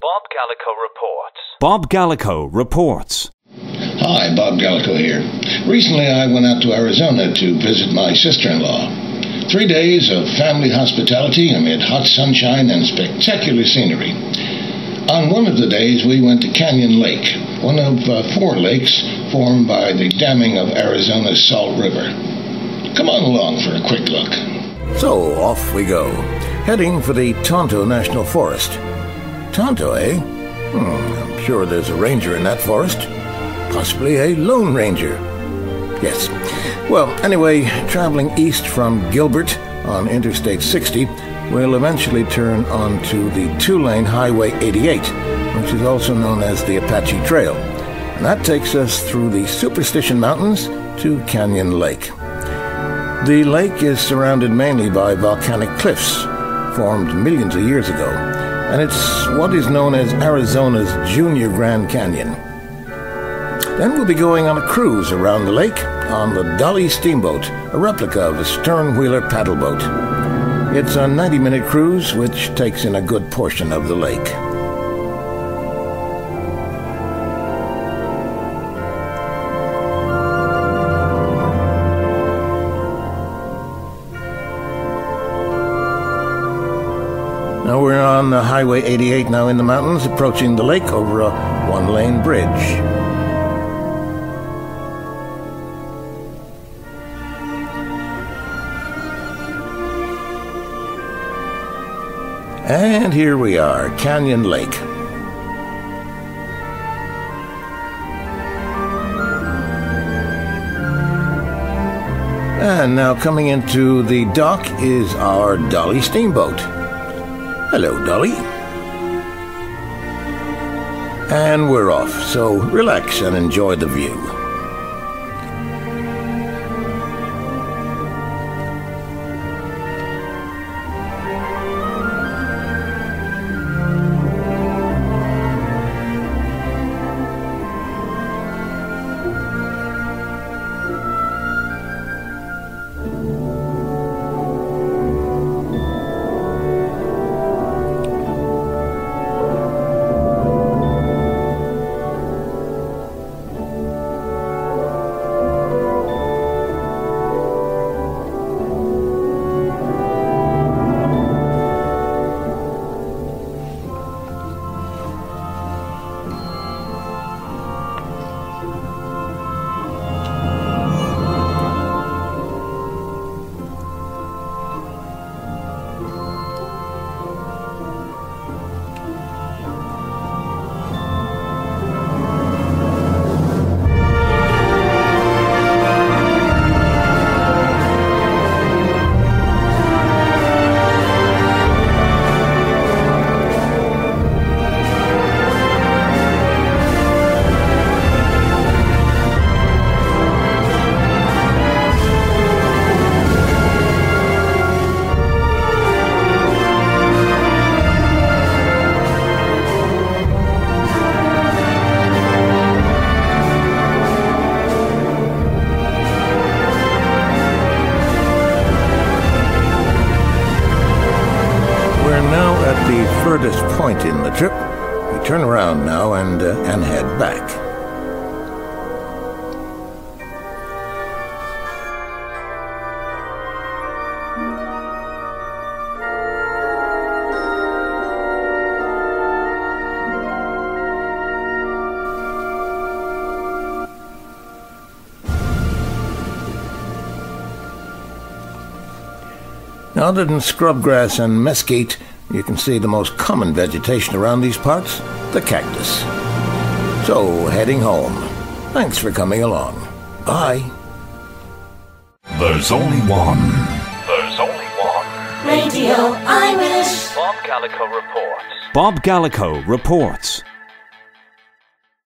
Bob Gallico reports. Bob Gallico reports. Hi, Bob Gallico here. Recently I went out to Arizona to visit my sister-in-law. 3 days of family hospitality amid hot sunshine and spectacular scenery. On one of the days we went to Canyon Lake, one of 4 lakes formed by the damming of Arizona's Salt River. Come on along for a quick look. So off we go, heading for the Tonto National Forest. Tonto, eh? I'm sure there's a ranger in that forest. Possibly a lone ranger. Yes. Well, anyway, traveling east from Gilbert on Interstate 60, we'll eventually turn onto the 2-lane Highway 88, which is also known as the Apache Trail. And that takes us through the Superstition Mountains to Canyon Lake. The lake is surrounded mainly by volcanic cliffs, formed millions of years ago, and it's what is known as Arizona's Junior Grand Canyon. Then we'll be going on a cruise around the lake on the Dolly Steam Boat, a replica of a stern-wheeler paddle boat. It's a 90-minute cruise which takes in a good portion of the lake. Now we're on the Highway 88 now in the mountains, approaching the lake over a 1-lane bridge. And here we are, Canyon Lake. And now coming into the dock is our Dolly Steamboat. Hello, Dolly. And we're off, so relax and enjoy the view. Furthest point in the trip. We turn around now and head back. Now, other than scrubgrass and mesquite, you can see the most common vegetation around these parts, the cactus. So, heading home. Thanks for coming along. Bye. There's only one. There's only one. Radio Irish. Bob Gallico reports. Bob Gallico reports.